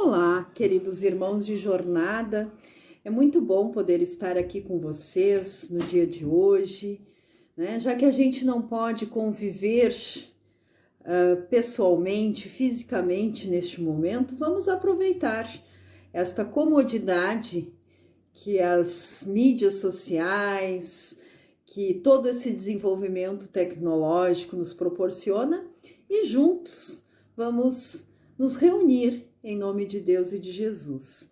Olá, queridos irmãos de jornada. É muito bom poder estar aqui com vocês no dia de hoje, né? Já que a gente não pode conviver pessoalmente, fisicamente neste momento, vamos aproveitar esta comodidade que as mídias sociais, que todo esse desenvolvimento tecnológico nos proporciona e juntos vamos nos reunir em nome de Deus e de Jesus.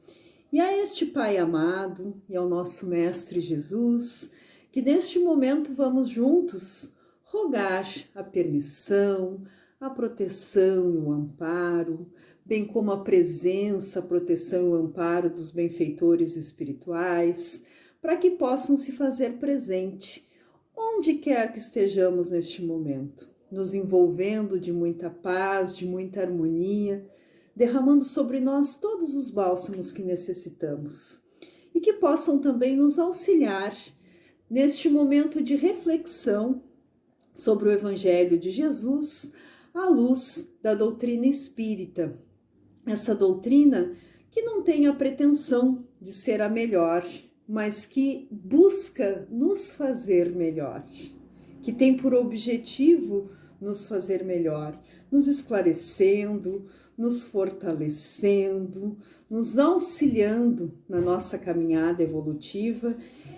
E a este Pai amado e ao nosso Mestre Jesus, que neste momento vamos juntos rogar a permissão, a proteção e o amparo, bem como a presença, a proteção e o amparo dos benfeitores espirituais, para que possam se fazer presente onde quer que estejamos neste momento, nos envolvendo de muita paz, de muita harmonia, derramando sobre nós todos os bálsamos que necessitamos e que possam também nos auxiliar neste momento de reflexão sobre o Evangelho de Jesus à luz da doutrina espírita. Essa doutrina que não tem a pretensão de ser a melhor, mas que busca nos fazer melhor, que tem por objetivo nos fazer melhor, nos esclarecendo, nos fortalecendo, nos auxiliando na nossa caminhada evolutiva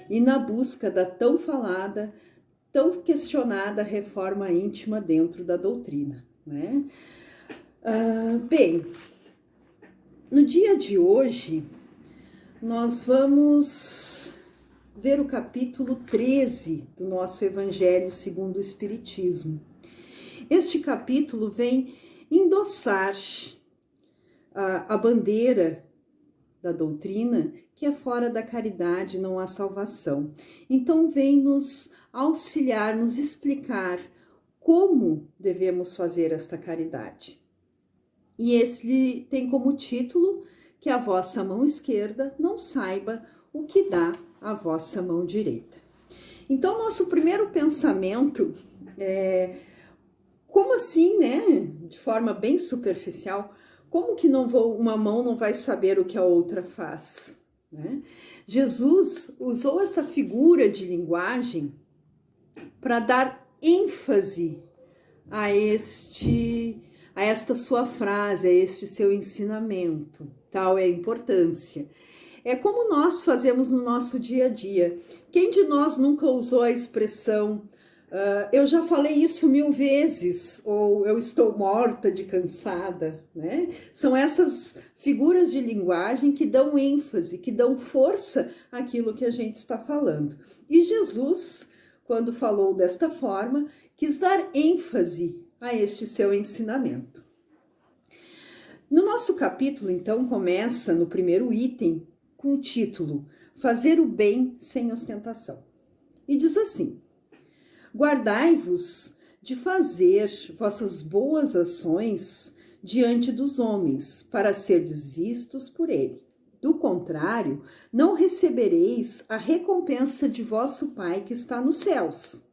e na busca da tão falada, tão questionada reforma íntima dentro da doutrina, né? Bem, no dia de hoje, nós vamos ver o capítulo 13 do nosso Evangelho segundo o Espiritismo. Este capítulo vem endossar a bandeira da doutrina, que é fora da caridade não há salvação. Então vem nos auxiliar, nos explicar como devemos fazer esta caridade. E esse tem como título que a vossa mão esquerda não saiba o que dá a vossa mão direita. Então, nosso primeiro pensamento é: como assim, né? De forma bem superficial, como que uma mão não vai saber o que a outra faz, né? Jesus usou essa figura de linguagem para dar ênfase a esta sua frase, a este seu ensinamento. Tal é a importância. É como nós fazemos no nosso dia a dia. Quem de nós nunca usou a expressão eu já falei isso 1000 vezes, ou eu estou morta de cansada, né? São essas figuras de linguagem que dão ênfase, que dão força àquilo que a gente está falando. E Jesus, quando falou desta forma, quis dar ênfase a este seu ensinamento. No nosso capítulo, então, começa no primeiro item com o título Fazer o bem sem ostentação. E diz assim: guardai-vos de fazer vossas boas ações diante dos homens, para serdes vistos por ele. Do contrário, não recebereis a recompensa de vosso Pai que está nos céus.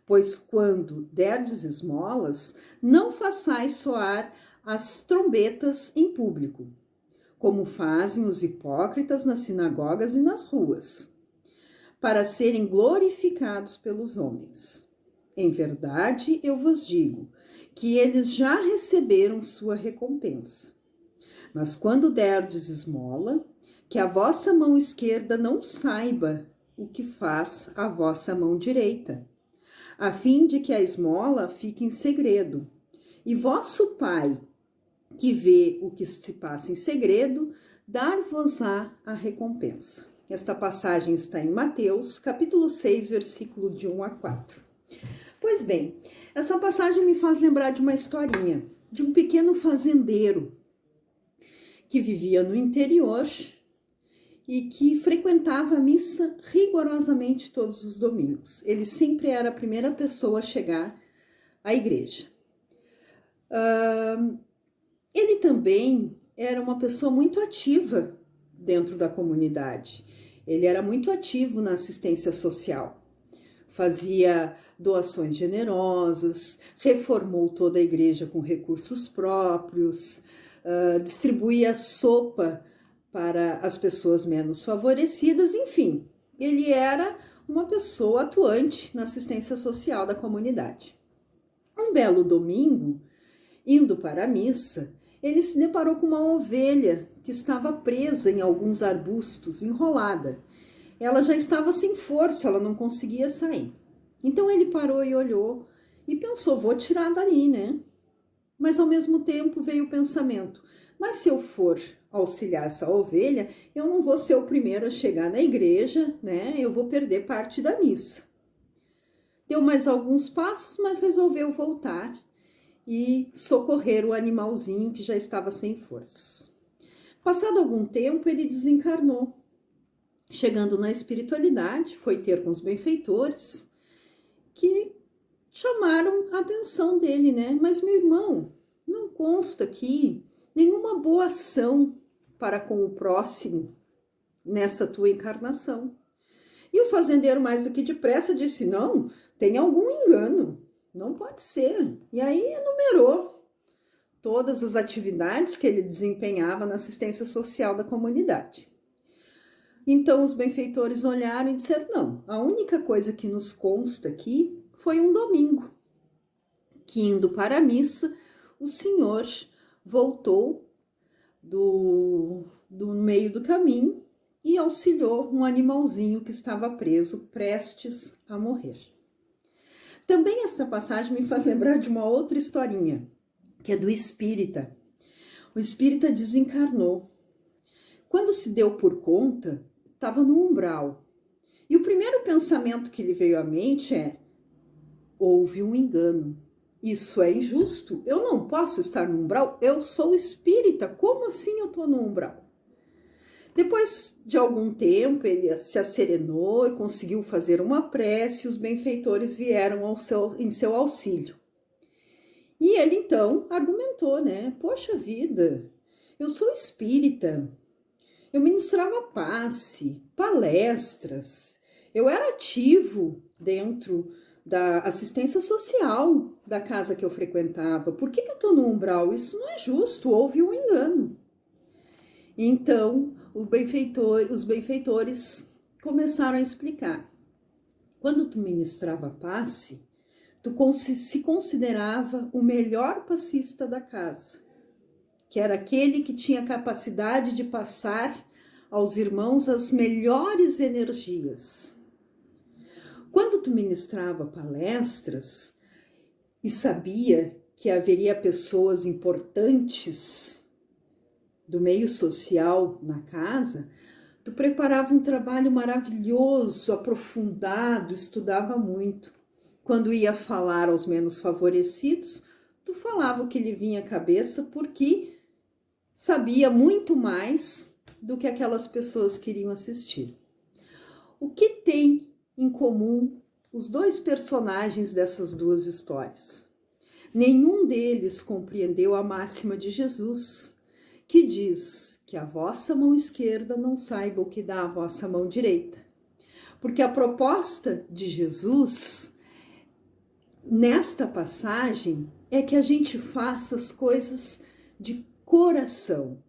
Pois quando derdes esmolas, não façais soar as trombetas em público, como fazem os hipócritas nas sinagogas e nas ruas, para serem glorificados pelos homens. Em verdade, eu vos digo que eles já receberam sua recompensa. Mas quando derdes esmola, que a vossa mão esquerda não saiba o que faz a vossa mão direita, a fim de que a esmola fique em segredo. E vosso Pai, que vê o que se passa em segredo, dar-vos-á a recompensa. Esta passagem está em Mateus, capítulo 6, versículo de 1 a 4. Pois bem, essa passagem me faz lembrar de uma historinha, de um pequeno fazendeiro que vivia no interior e que frequentava a missa rigorosamente todos os domingos. Ele sempre era a primeira pessoa a chegar à igreja. Ele também era uma pessoa muito ativa dentro da comunidade. Ele era muito ativo na assistência social, fazia doações generosas, reformou toda a igreja com recursos próprios, distribuía sopa para as pessoas menos favorecidas, enfim, ele era uma pessoa atuante na assistência social da comunidade. Um belo domingo, indo para a missa, ele se deparou com uma ovelha que estava presa em alguns arbustos, enrolada. Ela já estava sem força, ela não conseguia sair. Então ele parou e olhou e pensou, vou tirar dali, né? Mas ao mesmo tempo veio o pensamento, mas se eu for auxiliar essa ovelha, eu não vou ser o primeiro a chegar na igreja, né? Eu vou perder parte da missa. Deu mais alguns passos, mas resolveu voltar e socorrer o animalzinho que já estava sem forças. Passado algum tempo, ele desencarnou. Chegando na espiritualidade, foi ter com os benfeitores que chamaram a atenção dele, né? Mas, meu irmão, não consta aqui nenhuma boa ação para com o próximo nesta tua encarnação. E o fazendeiro, mais do que depressa, disse, não, tem algum engano, não pode ser. E aí enumerou todas as atividades que ele desempenhava na assistência social da comunidade. Então os benfeitores olharam e disseram, não, a única coisa que nos consta aqui foi um domingo, que indo para a missa, o senhor voltou do meio do caminho e auxiliou um animalzinho que estava preso, prestes a morrer. Também essa passagem me faz lembrar de uma outra historinha, que é do espírita. O espírita desencarnou. Quando se deu por conta, estava no umbral. E o primeiro pensamento que lhe veio à mente é, houve um engano. Isso é injusto. Eu não posso estar no umbral. Eu sou espírita. Como assim eu estou no umbral? Depois de algum tempo, ele se asserenou e conseguiu fazer uma prece. Os benfeitores vieram em seu auxílio. E ele então argumentou, né? Poxa vida, eu sou espírita. Eu ministrava passe, palestras. Eu era ativo dentro da assistência social da casa que eu frequentava. Por que eu estou no umbral? Isso não é justo, houve um engano. Então, os benfeitores começaram a explicar. Quando tu ministrava passe, tu se considerava o melhor passista da casa, que era aquele que tinha capacidade de passar aos irmãos as melhores energias. Quando tu ministrava palestras e sabia que haveria pessoas importantes do meio social na casa, tu preparava um trabalho maravilhoso, aprofundado, estudava muito. Quando ia falar aos menos favorecidos, tu falava o que lhe vinha à cabeça porque sabia muito mais do que aquelas pessoas queriam assistir. O que tem em comum os dois personagens dessas duas histórias? Nenhum deles compreendeu a máxima de Jesus, que diz que a vossa mão esquerda não saiba o que dá a vossa mão direita. Porque a proposta de Jesus, nesta passagem, é que a gente faça as coisas de coração,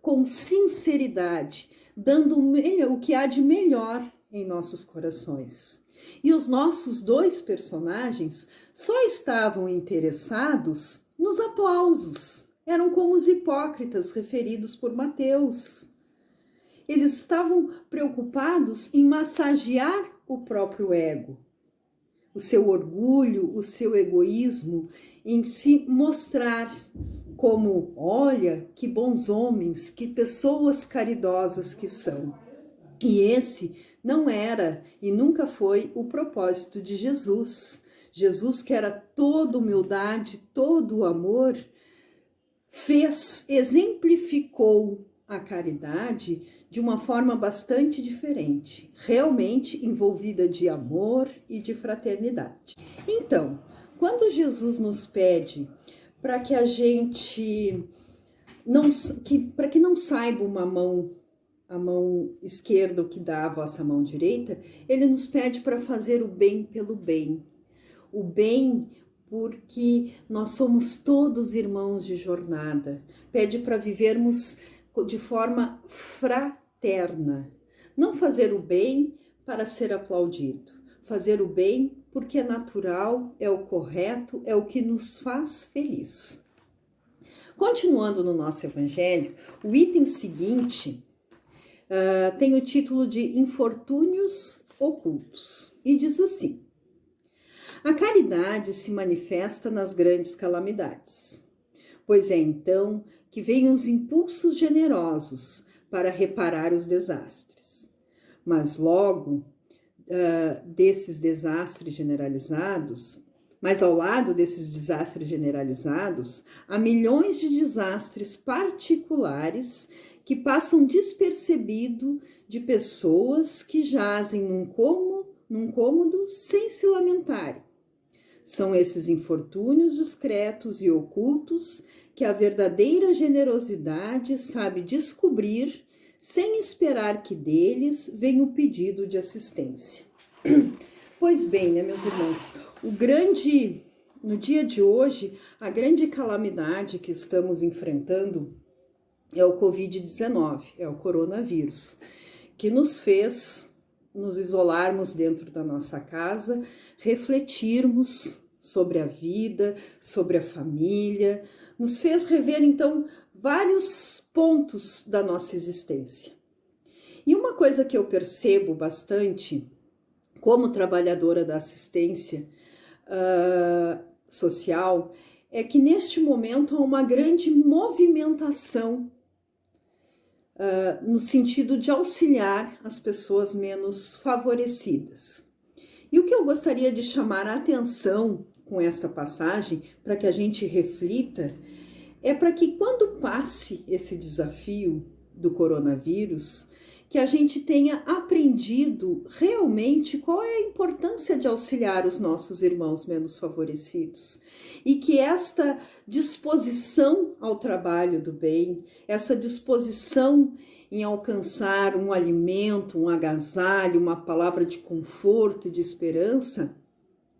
com sinceridade, dando o que há de melhor em nossos corações. E os nossos dois personagens só estavam interessados nos aplausos. Eram como os hipócritas referidos por Mateus. Eles estavam preocupados em massagear o próprio ego, o seu orgulho, o seu egoísmo, em se mostrar como, olha, que bons homens, que pessoas caridosas que são. E esse não era e nunca foi o propósito de Jesus. Jesus, que era toda humildade, todo amor, exemplificou a caridade de uma forma bastante diferente, realmente envolvida de amor e de fraternidade. Então, quando Jesus nos pede para que a gente para que não saiba a mão esquerda o que dá a vossa mão direita, ele nos pede para fazer o bem pelo bem. O bem porque nós somos todos irmãos de jornada. Pede para vivermos de forma fraterna. Não fazer o bem para ser aplaudido. Fazer o bem porque é natural, é o correto, é o que nos faz feliz. Continuando no nosso evangelho, o item seguinte tem o título de Infortúnios Ocultos e diz assim: a caridade se manifesta nas grandes calamidades, pois é então que vêm os impulsos generosos para reparar os desastres. Mas logo desses desastres generalizados, mas ao lado desses desastres generalizados, há milhões de desastres particulares que passam despercebido de pessoas que jazem num cômodo sem se lamentarem. São esses infortúnios discretos e ocultos que a verdadeira generosidade sabe descobrir sem esperar que deles venha o pedido de assistência. Pois bem, né, meus irmãos, no dia de hoje, a grande calamidade que estamos enfrentando é o Covid-19, é o coronavírus, que nos fez nos isolarmos dentro da nossa casa, refletirmos sobre a vida, sobre a família, nos fez rever, então, vários pontos da nossa existência. E uma coisa que eu percebo bastante, como trabalhadora da assistência social, é que neste momento há uma grande movimentação no sentido de auxiliar as pessoas menos favorecidas. E o que eu gostaria de chamar a atenção com esta passagem, para que a gente reflita, é para que quando passe esse desafio do coronavírus, que a gente tenha aprendido realmente qual é a importância de auxiliar os nossos irmãos menos favorecidos. E que esta disposição ao trabalho do bem, essa disposição em alcançar um alimento, um agasalho, uma palavra de conforto e de esperança,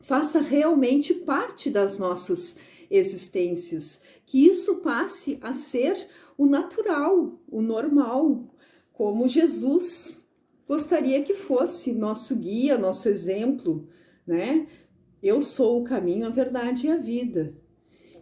faça realmente parte das nossas existências, que isso passe a ser o natural, o normal, como Jesus gostaria que fosse nosso guia, nosso exemplo, né? Eu sou o caminho, a verdade e a vida.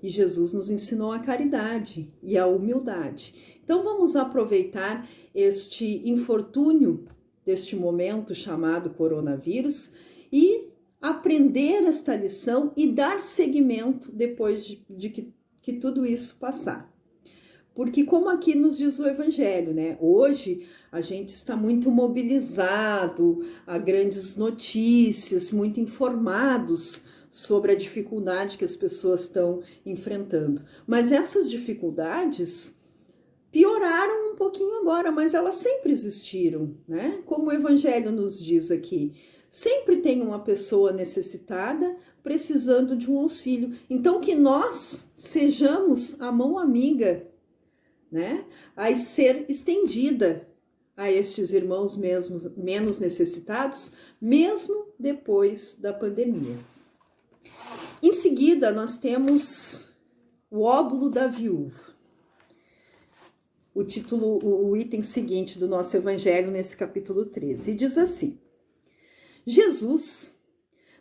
E Jesus nos ensinou a caridade e a humildade. Então vamos aproveitar este infortúnio deste momento chamado coronavírus e aprender esta lição e dar seguimento depois de que tudo isso passar. Porque como aqui nos diz o Evangelho, né? Hoje a gente está muito mobilizado a grandes notícias, muito informados sobre a dificuldade que as pessoas estão enfrentando. Mas essas dificuldades pioraram um pouquinho agora, mas elas sempre existiram, né? Como o Evangelho nos diz aqui, sempre tem uma pessoa necessitada precisando de um auxílio. Então que nós sejamos a mão amiga, né, a ser estendida a estes irmãos menos necessitados, mesmo depois da pandemia. Em seguida, nós temos o óbolo da viúva. O item seguinte do nosso evangelho nesse capítulo 13, e diz assim: Jesus,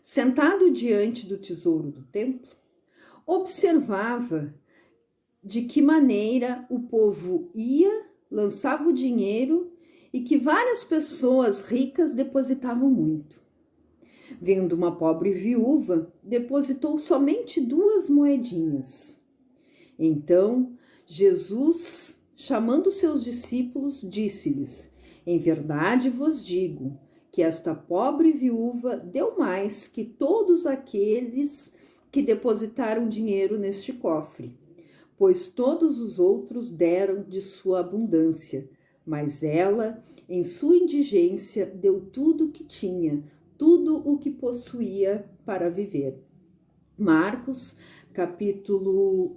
sentado diante do tesouro do templo, observava de que maneira o povo ia, lançava o dinheiro e que várias pessoas ricas depositavam muito. Vendo uma pobre viúva, depositou somente 2 moedinhas. Então, Jesus, chamando seus discípulos, disse-lhes: em verdade vos digo que esta pobre viúva deu mais que todos aqueles que depositaram dinheiro neste cofre, pois todos os outros deram de sua abundância, mas ela, em sua indigência, deu tudo o que tinha, tudo o que possuía para viver. Marcos, capítulo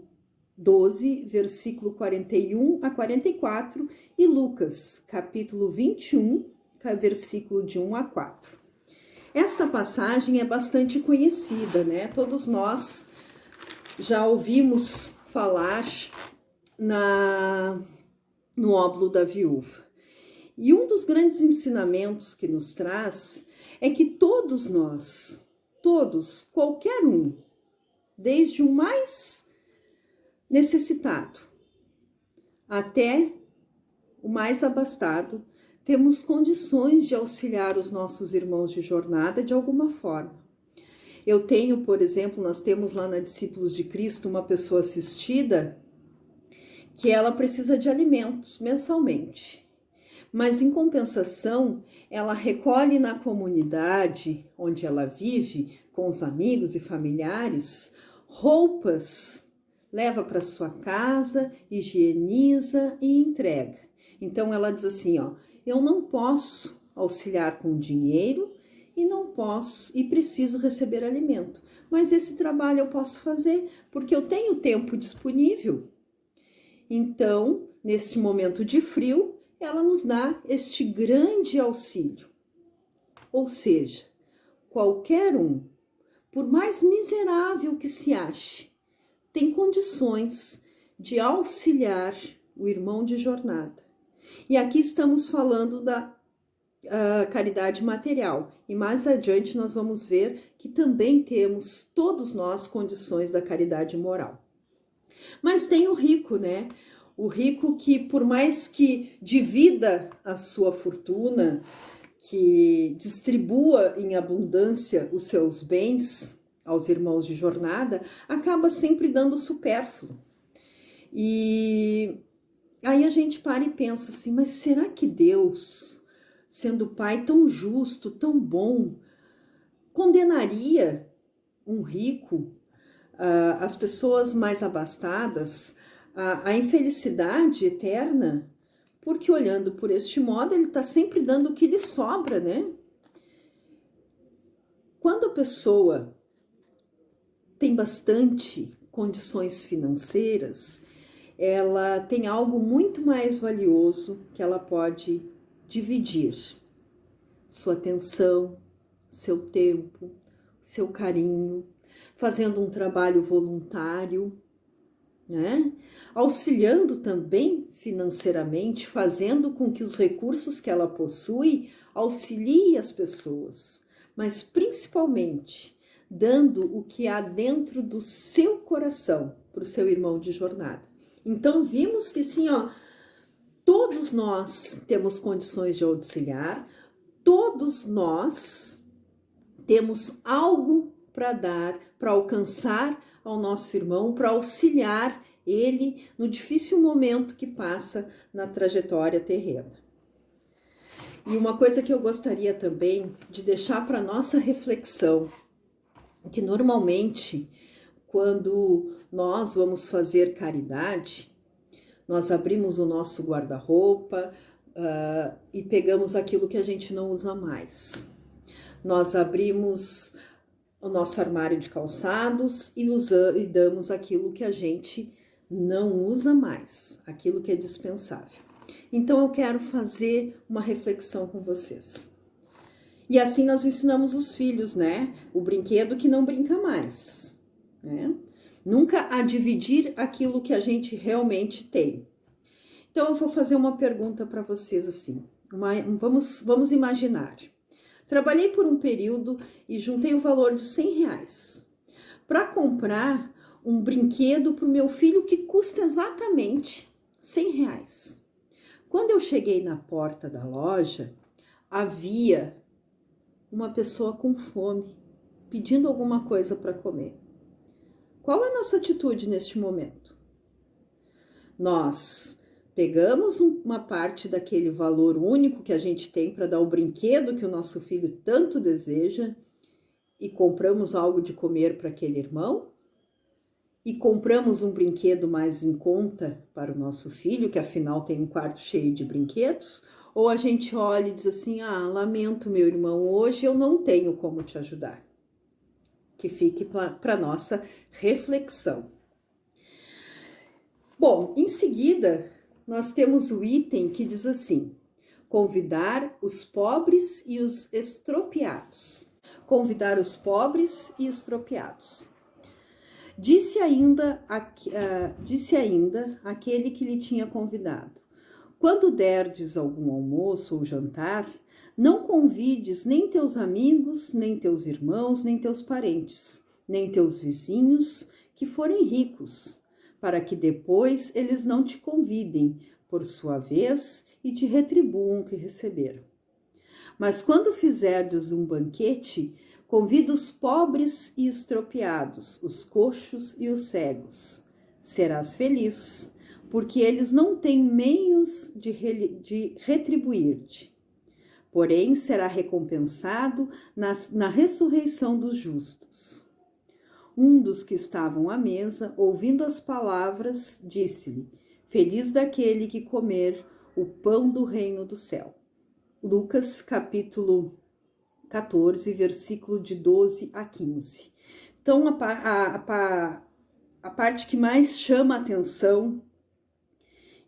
12, versículo 41 a 44, e Lucas, capítulo 21, versículo de 1 a 4. Esta passagem é bastante conhecida, né? Todos nós já ouvimos falar no óbolo da viúva. E um dos grandes ensinamentos que nos traz é que todos nós, todos, qualquer um, desde o mais necessitado até o mais abastado, temos condições de auxiliar os nossos irmãos de jornada de alguma forma. Eu tenho, por exemplo, nós temos lá na Discípulos de Cristo uma pessoa assistida que ela precisa de alimentos mensalmente. Mas, em compensação, ela recolhe na comunidade onde ela vive, com os amigos e familiares, roupas, leva para sua casa, higieniza e entrega. Então, ela diz assim, ó, eu não posso auxiliar com dinheiro e não posso e preciso receber alimento, mas esse trabalho eu posso fazer porque eu tenho tempo disponível. Então, nesse momento de frio, ela nos dá este grande auxílio. Ou seja, qualquer um, por mais miserável que se ache, tem condições de auxiliar o irmão de jornada. E aqui estamos falando da caridade material. E mais adiante nós vamos ver que também temos, todos nós, condições da caridade moral. Mas tem o rico, né? O rico que, por mais que divida a sua fortuna, que distribua em abundância os seus bens aos irmãos de jornada, acaba sempre dando supérfluo. E aí a gente para e pensa assim, mas será que Deus, sendo Pai tão justo, tão bom, condenaria um rico, as pessoas mais abastadas, a infelicidade eterna? Porque olhando por este modo, ele está sempre dando o que lhe sobra, né? Quando a pessoa tem bastante condições financeiras, ela tem algo muito mais valioso que ela pode dividir: sua atenção, seu tempo, seu carinho, fazendo um trabalho voluntário, né? Auxiliando também financeiramente, fazendo com que os recursos que ela possui auxiliem as pessoas, mas principalmente dando o que há dentro do seu coração para o seu irmão de jornada. Então vimos que sim, ó, todos nós temos condições de auxiliar, todos nós temos algo para dar, para alcançar ao nosso irmão, para auxiliar ele no difícil momento que passa na trajetória terrena. E uma coisa que eu gostaria também de deixar para nossa reflexão, que normalmente quando nós vamos fazer caridade, nós abrimos o nosso guarda-roupa e pegamos aquilo que a gente não usa mais. Nós abrimos o nosso armário de calçados e damos aquilo que a gente não usa mais, aquilo que é dispensável. Então eu quero fazer uma reflexão com vocês. E assim nós ensinamos os filhos, né? O brinquedo que não brinca mais, né? Nunca a dividir aquilo que a gente realmente tem. Então eu vou fazer uma pergunta para vocês assim. Vamos imaginar. Trabalhei por um período e juntei o valor de R$100 para comprar um brinquedo para o meu filho que custa exatamente R$100. Quando eu cheguei na porta da loja, havia uma pessoa com fome, pedindo alguma coisa para comer. Qual é a nossa atitude neste momento? Nós pegamos uma parte daquele valor único que a gente tem para dar o brinquedo que o nosso filho tanto deseja e compramos algo de comer para aquele irmão? E compramos um brinquedo mais em conta para o nosso filho, que afinal tem um quarto cheio de brinquedos? Ou a gente olha e diz assim, lamento, meu irmão, hoje eu não tenho como te ajudar? Que fique para nossa reflexão. Bom, em seguida, nós temos o item que diz assim, convidar os pobres e os estropiados. Convidar os pobres e estropiados. Disse ainda aquele que lhe tinha convidado: quando derdes algum almoço ou jantar, não convides nem teus amigos, nem teus irmãos, nem teus parentes, nem teus vizinhos, que forem ricos, para que depois eles não te convidem, por sua vez, e te retribuam o que receberam. Mas quando fizerdes um banquete, convida os pobres e estropiados, os coxos e os cegos. Serás feliz, porque eles não têm meios de retribuir-te. Porém, será recompensado na ressurreição dos justos. Um dos que estavam à mesa, ouvindo as palavras, disse-lhe: feliz daquele que comer o pão do reino do céu. Lucas, capítulo 14, versículo de 12 a 15. Então, a parte que mais chama a atenção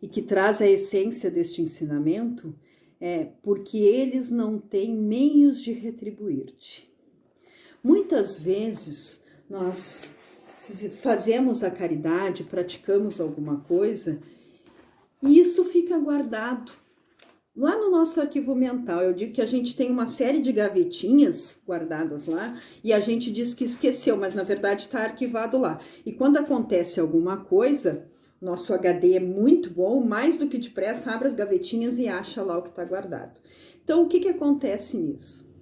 e que traz a essência deste ensinamento é porque eles não têm meios de retribuir-te. Muitas vezes nós fazemos a caridade, praticamos alguma coisa e isso fica guardado lá no nosso arquivo mental. Eu digo que a gente tem uma série de gavetinhas guardadas lá e a gente diz que esqueceu, mas na verdade está arquivado lá. E quando acontece alguma coisa, nosso HD é muito bom, mais do que depressa, abre as gavetinhas e acha lá o que está guardado. Então, o que acontece nisso?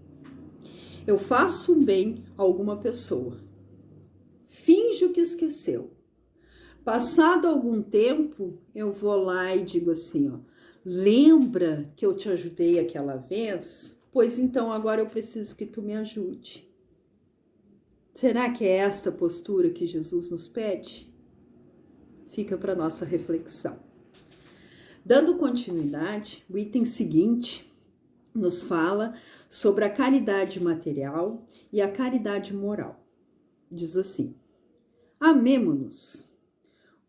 Eu faço um bem a alguma pessoa, finjo que esqueceu. Passado algum tempo, eu vou lá e digo assim, ó, lembra que eu te ajudei aquela vez? Pois então agora eu preciso que tu me ajude. Será que é esta postura que Jesus nos pede? Fica para nossa reflexão. Dando continuidade, o item seguinte nos fala sobre a caridade material e a caridade moral. Diz assim: amemo-nos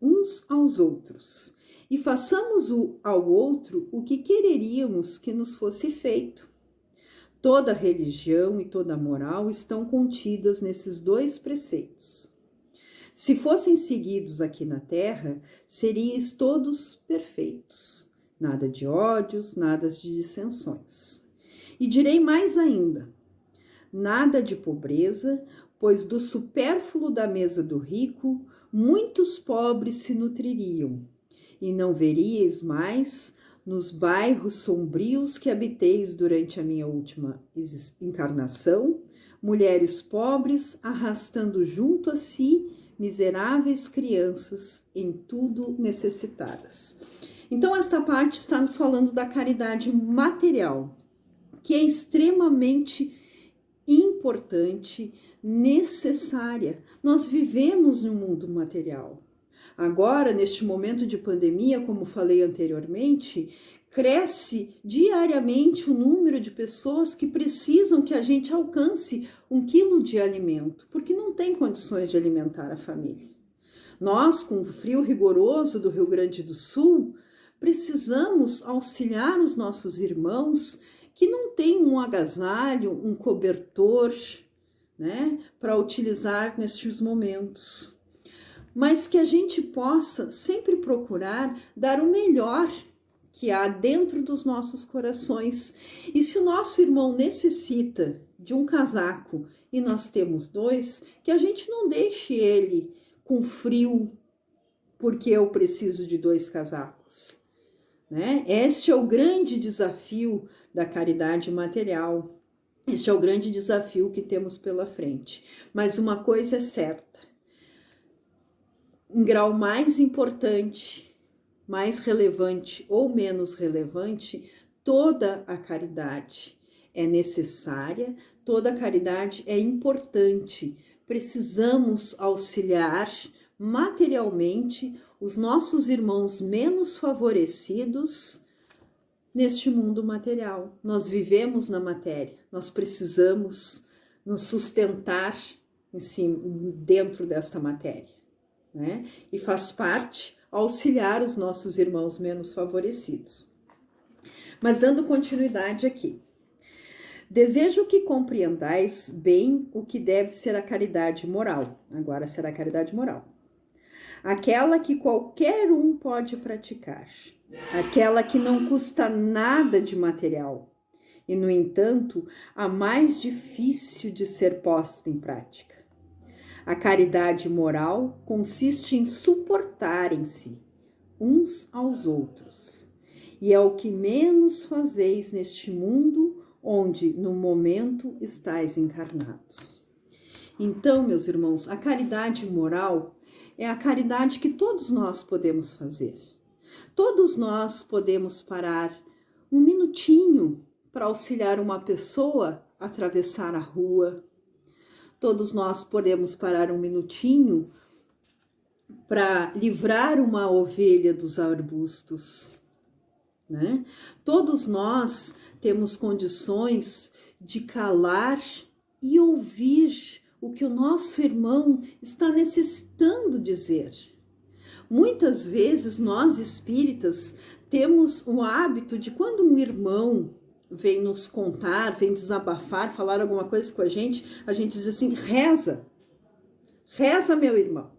uns aos outros e façamos ao outro o que quereríamos que nos fosse feito. Toda religião e toda moral estão contidas nesses dois preceitos. Se fossem seguidos aqui na terra, seríeis todos perfeitos. Nada de ódios, nada de dissensões. E direi mais ainda, nada de pobreza, pois do supérfluo da mesa do rico, muitos pobres se nutririam, e não veríeis mais, nos bairros sombrios que habiteis durante a minha última encarnação, mulheres pobres arrastando junto a si miseráveis crianças em tudo necessitadas. Então, esta parte está nos falando da caridade material, que é extremamente importante, necessária. Nós vivemos no mundo material. Agora, neste momento de pandemia, como falei anteriormente, cresce diariamente o número de pessoas que precisam que a gente alcance 1 quilo de alimento, porque não tem condições de alimentar a família. Nós, com o frio rigoroso do Rio Grande do Sul, precisamos auxiliar os nossos irmãos que não têm um agasalho, um cobertor, né, para utilizar nestes momentos. Mas que a gente possa sempre procurar dar o melhor que há dentro dos nossos corações. E se o nosso irmão necessita de um casaco e nós temos 2, que a gente não deixe ele com frio porque eu preciso de 2 casacos, né? Este é o grande desafio da caridade material. Este é o grande desafio que temos pela frente. Mas uma coisa é certa, em grau mais importante, mais relevante ou menos relevante, toda a caridade é necessária, toda a caridade é importante. Precisamos auxiliar materialmente os nossos irmãos menos favorecidos neste mundo material. Nós vivemos na matéria, nós precisamos nos sustentar dentro desta matéria, né? E faz parte auxiliar os nossos irmãos menos favorecidos. Mas dando continuidade aqui, Desejo que compreendais bem o que deve ser a caridade moral. Agora será a caridade moral. Aquela que qualquer um pode praticar. Aquela que não custa nada de material. E, no entanto, a mais difícil de ser posta em prática. A caridade moral consiste em suportarem-se uns aos outros. E é o que menos fazeis neste mundo onde, no momento, estáis encarnados. Então, meus irmãos, a caridade moral é a caridade que todos nós podemos fazer. Todos nós podemos parar um minutinho para auxiliar uma pessoa a atravessar a rua. Todos nós podemos parar um minutinho para livrar uma ovelha dos arbustos, né? Todos nós temos condições de calar e ouvir o que o nosso irmão está necessitando dizer. Muitas vezes nós espíritas temos o hábito de quando um irmão vem nos contar, vem desabafar, falar alguma coisa com a gente diz assim, reza, meu irmão.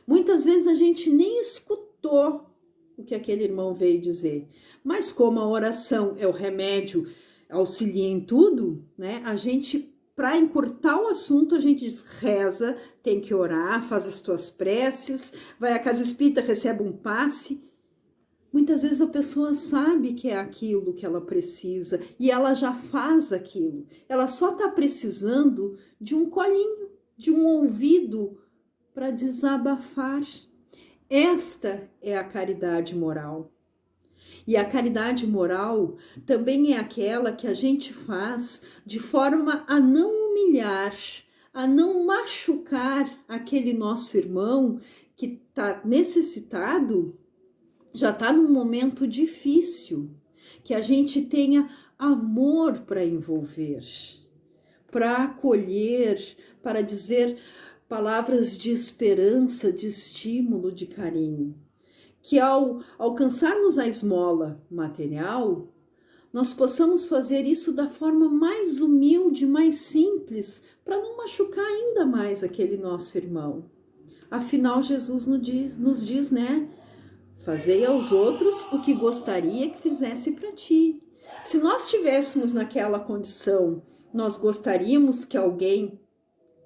Muitas vezes a gente nem escutou o que aquele irmão veio dizer, mas como a oração é o remédio, auxilia em tudo, né? A gente, para encurtar o assunto, a gente diz, reza, tem que orar, faz as tuas preces, vai à casa espírita, recebe um passe. Muitas vezes a pessoa sabe que é aquilo que ela precisa e ela já faz aquilo. Ela só está precisando de um colinho, de um ouvido para desabafar. Esta é a caridade moral. E a caridade moral também é aquela que a gente faz de forma a não humilhar, a não machucar aquele nosso irmão que está necessitado, já está num momento difícil, que a gente tenha amor para envolver, para acolher, para dizer palavras de esperança, de estímulo, de carinho. Que ao alcançarmos a esmola material, nós possamos fazer isso da forma mais humilde, mais simples, para não machucar ainda mais aquele nosso irmão. Afinal, Jesus nos diz, né? Fazei aos outros o que gostaria que fizesse para ti. Se nós estivéssemos naquela condição, nós gostaríamos que alguém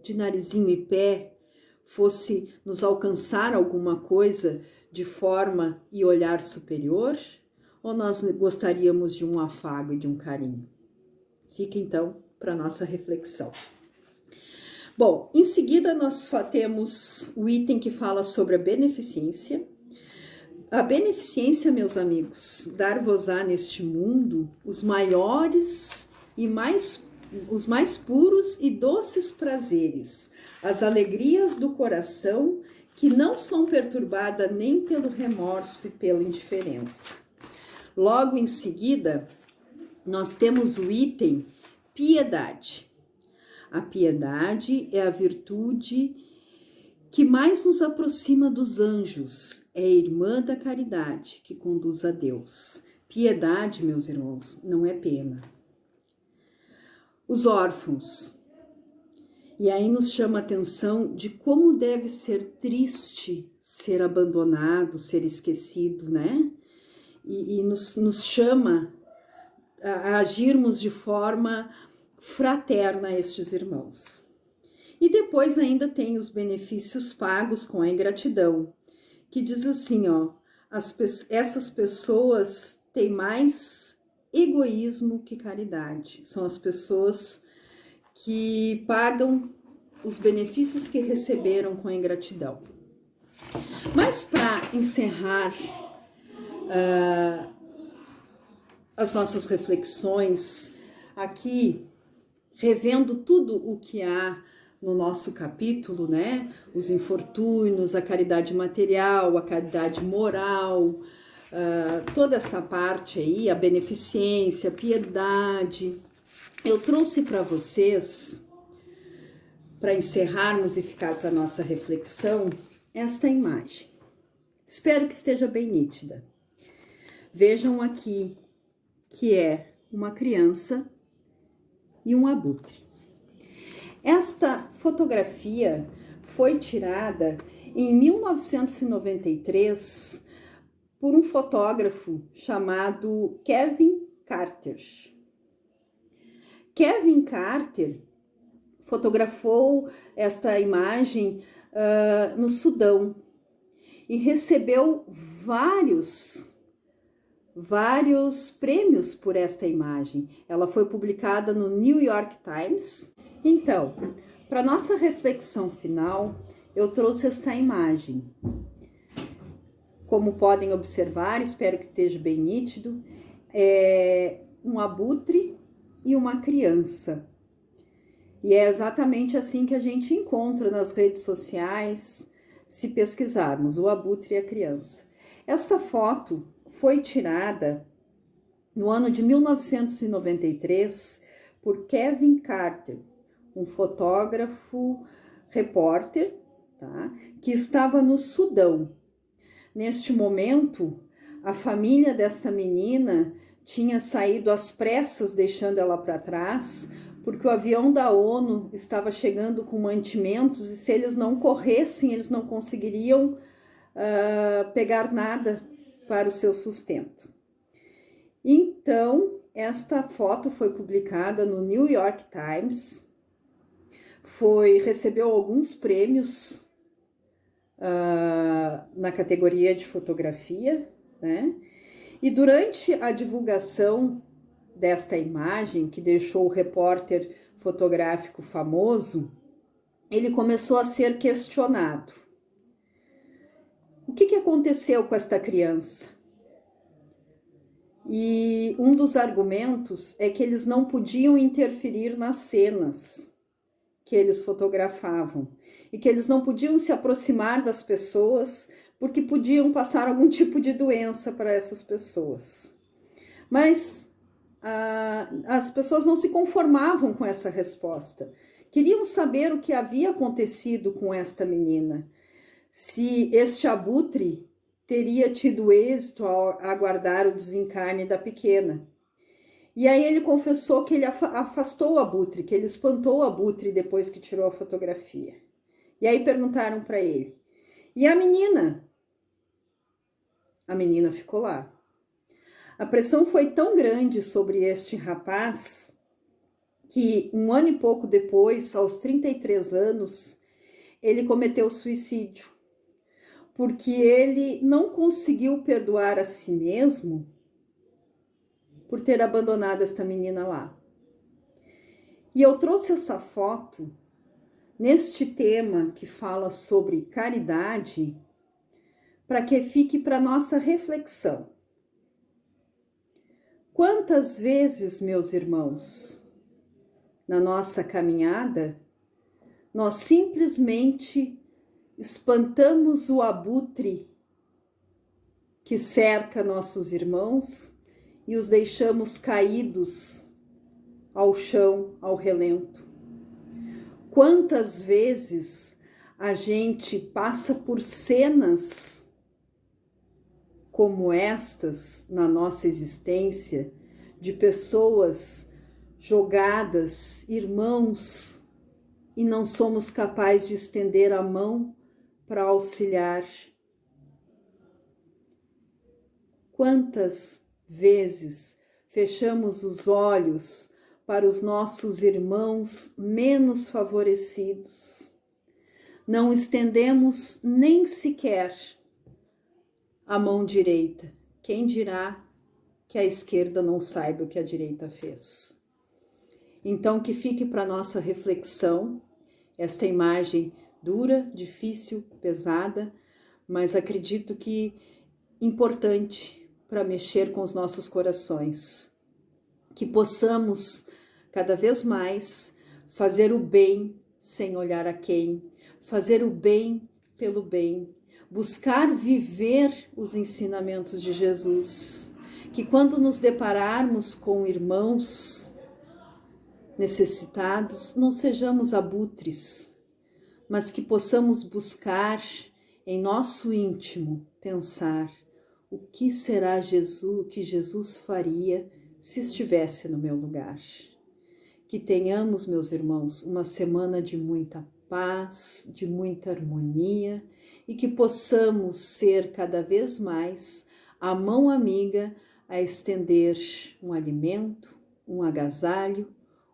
de narizinho e pé fosse nos alcançar alguma coisa de forma e olhar superior? Ou nós gostaríamos de um afago e de um carinho? Fica então para nossa reflexão. Bom, em seguida nós temos o item que fala sobre a beneficência. A beneficência, meus amigos, dar-vos-á neste mundo os maiores e os mais puros e doces prazeres, as alegrias do coração que não são perturbadas nem pelo remorso e pela indiferença. Logo em seguida, nós temos o item piedade. A piedade é a virtude que mais nos aproxima dos anjos, é a irmã da caridade que conduz a Deus. Piedade, meus irmãos, não é pena. Os órfãos. E aí nos chama a atenção de como deve ser triste ser abandonado, ser esquecido, né? E nos chama a agirmos de forma fraterna a estes irmãos. E depois ainda tem os benefícios pagos com a ingratidão, que diz assim, ó, essas pessoas têm mais egoísmo que caridade. São as pessoas que pagam os benefícios que receberam com a ingratidão. Mas para encerrar as nossas reflexões aqui, revendo tudo o que há no nosso capítulo, né? Os infortúnios, a caridade material, a caridade moral, toda essa parte aí, a beneficência, a piedade. Eu trouxe para vocês, para encerrarmos e ficar para nossa reflexão, esta imagem. Espero que esteja bem nítida. Vejam aqui que é uma criança e um abutre. Esta fotografia foi tirada em 1993 por um fotógrafo chamado Kevin Carter. Kevin Carter fotografou esta imagem no Sudão e recebeu vários prêmios por esta imagem. Ela foi publicada no New York Times. Então, para nossa reflexão final, eu trouxe esta imagem. Como podem observar, espero que esteja bem nítido, é um abutre e uma criança. E é exatamente assim que a gente encontra nas redes sociais, se pesquisarmos, o abutre e a criança. Esta foto foi tirada no ano de 1993 por Kevin Carter, um fotógrafo, repórter, tá? Que estava no Sudão. Neste momento, a família desta menina tinha saído às pressas, deixando ela para trás, porque o avião da ONU estava chegando com mantimentos e se eles não corressem, eles não conseguiriam pegar nada para o seu sustento. Então, esta foto foi publicada no New York Times, recebeu alguns prêmios na categoria de fotografia, né? E durante a divulgação desta imagem, que deixou o repórter fotográfico famoso, ele começou a ser questionado. O que aconteceu com esta criança? E um dos argumentos é que eles não podiam interferir nas cenas que eles fotografavam e que eles não podiam se aproximar das pessoas porque podiam passar algum tipo de doença para essas pessoas. Mas as pessoas não se conformavam com essa resposta. Queriam saber o que havia acontecido com esta menina. Se este abutre teria tido êxito ao aguardar o desencarne da pequena. E aí ele confessou que ele afastou o abutre, que ele espantou o abutre depois que tirou a fotografia. E aí perguntaram para ele, e a menina? A menina ficou lá. A pressão foi tão grande sobre este rapaz que um ano e pouco depois, aos 33 anos, ele cometeu suicídio, porque ele não conseguiu perdoar a si mesmo por ter abandonado esta menina lá. E eu trouxe essa foto neste tema que fala sobre caridade para que fique para nossa reflexão. Quantas vezes, meus irmãos, na nossa caminhada, nós simplesmente espantamos o abutre que cerca nossos irmãos e os deixamos caídos ao chão, ao relento. Quantas vezes a gente passa por cenas como estas na nossa existência, de pessoas jogadas, irmãos, e não somos capazes de estender a mão para auxiliar. Quantas vezes fechamos os olhos para os nossos irmãos menos favorecidos? Não estendemos nem sequer a mão direita. Quem dirá que a esquerda não saiba o que a direita fez? Então, que fique para nossa reflexão esta imagem dura, difícil, pesada, mas acredito que importante para mexer com os nossos corações. Que possamos, cada vez mais, fazer o bem sem olhar a quem, fazer o bem pelo bem, buscar viver os ensinamentos de Jesus. Que quando nos depararmos com irmãos necessitados, não sejamos abutres, mas que possamos buscar em nosso íntimo, pensar o que será Jesus, o que Jesus faria se estivesse no meu lugar. Que tenhamos, meus irmãos, uma semana de muita paz, de muita harmonia e que possamos ser cada vez mais a mão amiga a estender um alimento, um agasalho,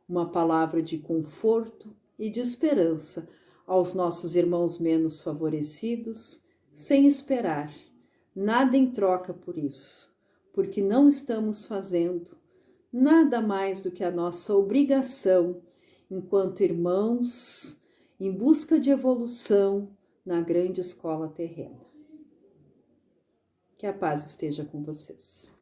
uma palavra de conforto e de esperança aos nossos irmãos menos favorecidos, sem esperar nada em troca por isso, porque não estamos fazendo nada mais do que a nossa obrigação enquanto irmãos em busca de evolução na grande escola terrena. Que a paz esteja com vocês.